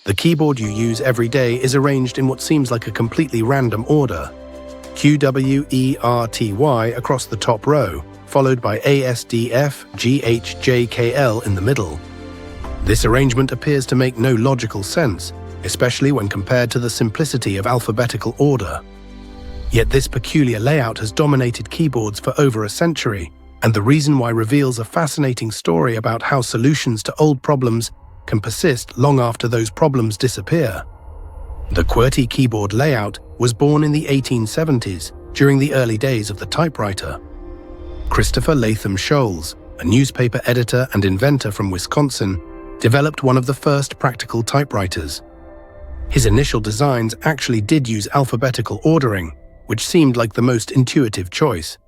The keyboard you use every day is arranged in what seems like a completely random order. QWERTY across the top row, followed by ASDFGHJKL in the middle. This arrangement appears to make no logical sense, especially when compared to the simplicity of alphabetical order. Yet this peculiar layout has dominated keyboards for over a century, and the reason why reveals a fascinating story about how solutions to old problems can persist long after those problems disappear. The QWERTY keyboard layout was born in the 1870s, during the early days of the typewriter. Christopher Sholes, a newspaper editor and inventor from Wisconsin, developed one of the first practical typewriters. His initial designs actually did use alphabetical ordering, which seemed like the most intuitive choice.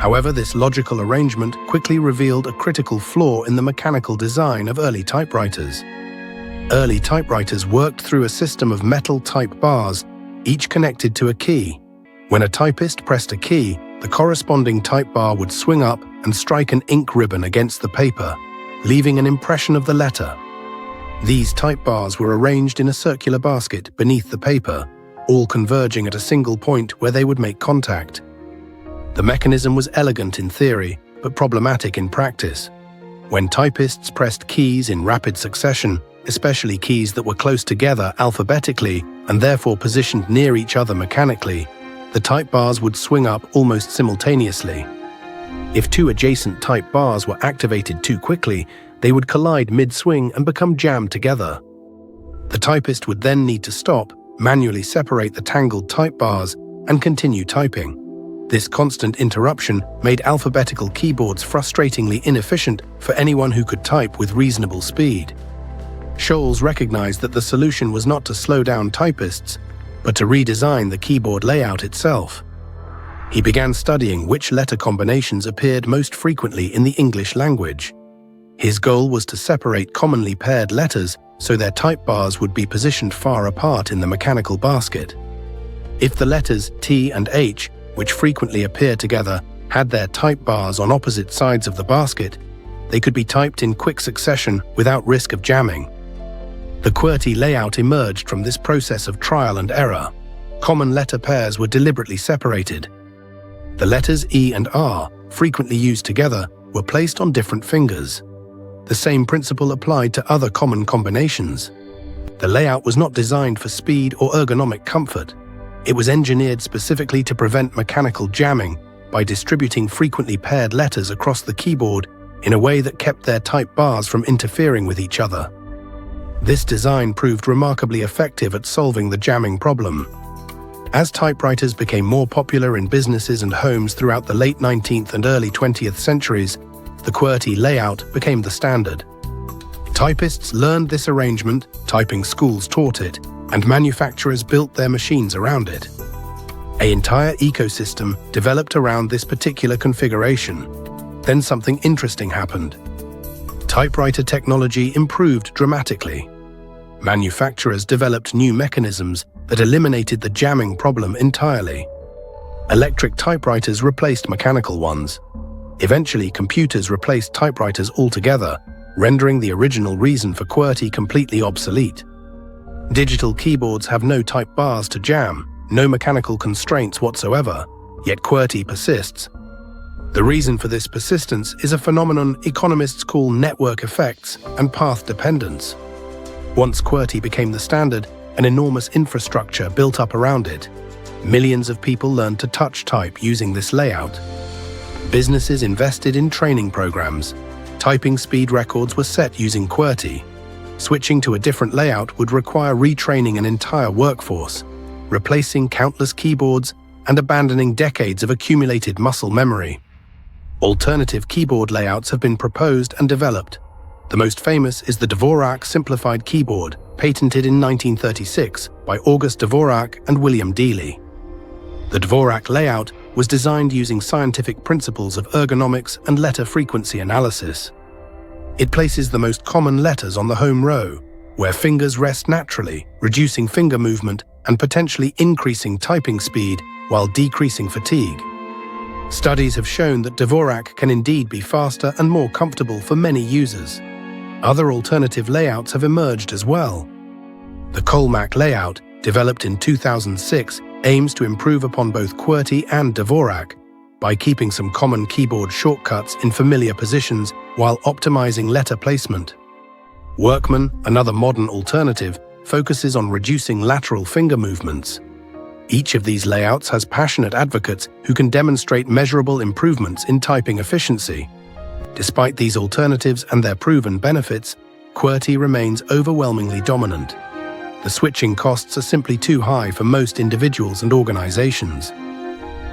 However, this logical arrangement quickly revealed a critical flaw in the mechanical design of early typewriters. Early typewriters worked through a system of metal type bars, each connected to a key. When a typist pressed a key, the corresponding type bar would swing up and strike an ink ribbon against the paper, leaving an impression of the letter. These type bars were arranged in a circular basket beneath the paper, all converging at a single point where they would make contact. The mechanism was elegant in theory, but problematic in practice. When typists pressed keys in rapid succession, especially keys that were close together alphabetically and therefore positioned near each other mechanically, the type bars would swing up almost simultaneously. If two adjacent type bars were activated too quickly, they would collide mid-swing and become jammed together. The typist would then need to stop, manually separate the tangled type bars, and continue typing. This constant interruption made alphabetical keyboards frustratingly inefficient for anyone who could type with reasonable speed. Sholes recognized that the solution was not to slow down typists, but to redesign the keyboard layout itself. He began studying which letter combinations appeared most frequently in the English language. His goal was to separate commonly paired letters so their type bars would be positioned far apart in the mechanical basket. If the letters T and H, which frequently appear together, had their type bars on opposite sides of the basket, they could be typed in quick succession without risk of jamming. The QWERTY layout emerged from this process of trial and error. Common letter pairs were deliberately separated. The letters E and R, frequently used together, were placed on different fingers. The same principle applied to other common combinations. The layout was not designed for speed or ergonomic comfort. It was engineered specifically to prevent mechanical jamming by distributing frequently paired letters across the keyboard in a way that kept their type bars from interfering with each other. This design proved remarkably effective at solving the jamming problem. As typewriters became more popular in businesses and homes throughout the late 19th and early 20th centuries, the QWERTY layout became the standard. Typists learned this arrangement, typing schools taught it, and manufacturers built their machines around it. An entire ecosystem developed around this particular configuration. Then something interesting happened. Typewriter technology improved dramatically. Manufacturers developed new mechanisms that eliminated the jamming problem entirely. Electric typewriters replaced mechanical ones. Eventually, computers replaced typewriters altogether, rendering the original reason for QWERTY completely obsolete. Digital keyboards have no type bars to jam, no mechanical constraints whatsoever, yet QWERTY persists. The reason for this persistence is a phenomenon economists call network effects and path dependence. Once QWERTY became the standard, an enormous infrastructure built up around it. Millions of people learned to touch type using this layout. Businesses invested in training programs. Typing speed records were set using QWERTY. Switching to a different layout would require retraining an entire workforce, replacing countless keyboards and abandoning decades of accumulated muscle memory. Alternative keyboard layouts have been proposed and developed. The most famous is the Dvorak simplified keyboard, patented in 1936 by August Dvorak and William Dealey. The Dvorak layout was designed using scientific principles of ergonomics and letter frequency analysis. It places the most common letters on the home row, where fingers rest naturally, reducing finger movement and potentially increasing typing speed while decreasing fatigue. Studies have shown that Dvorak can indeed be faster and more comfortable for many users. Other alternative layouts have emerged as well. The Colmac layout, developed in 2006, aims to improve upon both QWERTY and Dvorak by keeping some common keyboard shortcuts in familiar positions while optimizing letter placement. Workman, another modern alternative, focuses on reducing lateral finger movements. Each of these layouts has passionate advocates who can demonstrate measurable improvements in typing efficiency. Despite these alternatives and their proven benefits, QWERTY remains overwhelmingly dominant. The switching costs are simply too high for most individuals and organizations.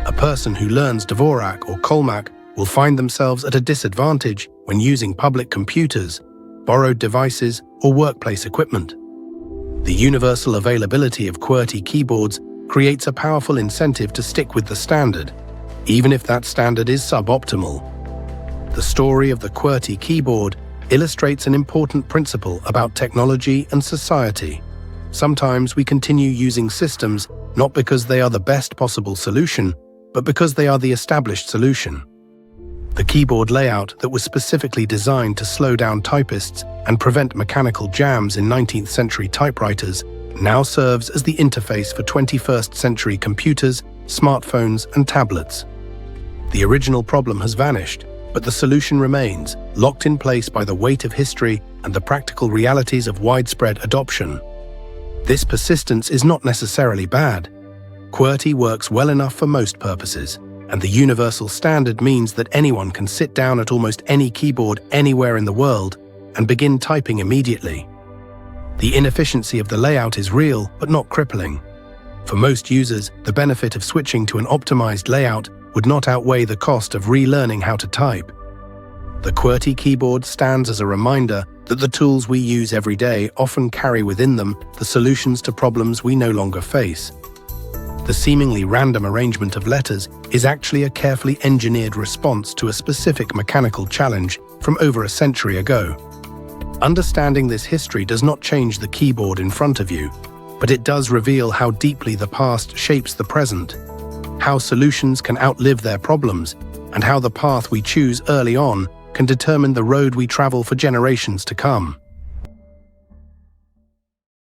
A person who learns Dvorak or Colmac will find themselves at a disadvantage when using public computers, borrowed devices, or workplace equipment. The universal availability of QWERTY keyboards creates a powerful incentive to stick with the standard, even if that standard is suboptimal. The story of the QWERTY keyboard illustrates an important principle about technology and society. Sometimes we continue using systems not because they are the best possible solution, but because they are the established solution. The keyboard layout that was specifically designed to slow down typists and prevent mechanical jams in 19th century typewriters now serves as the interface for 21st century computers, smartphones, and tablets. The original problem has vanished, but the solution remains, locked in place by the weight of history and the practical realities of widespread adoption. This persistence is not necessarily bad. QWERTY works well enough for most purposes, and the universal standard means that anyone can sit down at almost any keyboard anywhere in the world and begin typing immediately. The inefficiency of the layout is real, but not crippling. For most users, the benefit of switching to an optimized layout would not outweigh the cost of relearning how to type. The QWERTY keyboard stands as a reminder that the tools we use every day often carry within them the solutions to problems we no longer face. The seemingly random arrangement of letters is actually a carefully engineered response to a specific mechanical challenge from over a century ago. Understanding this history does not change the keyboard in front of you, but it does reveal how deeply the past shapes the present, how solutions can outlive their problems, and how the path we choose early on can determine the road we travel for generations to come.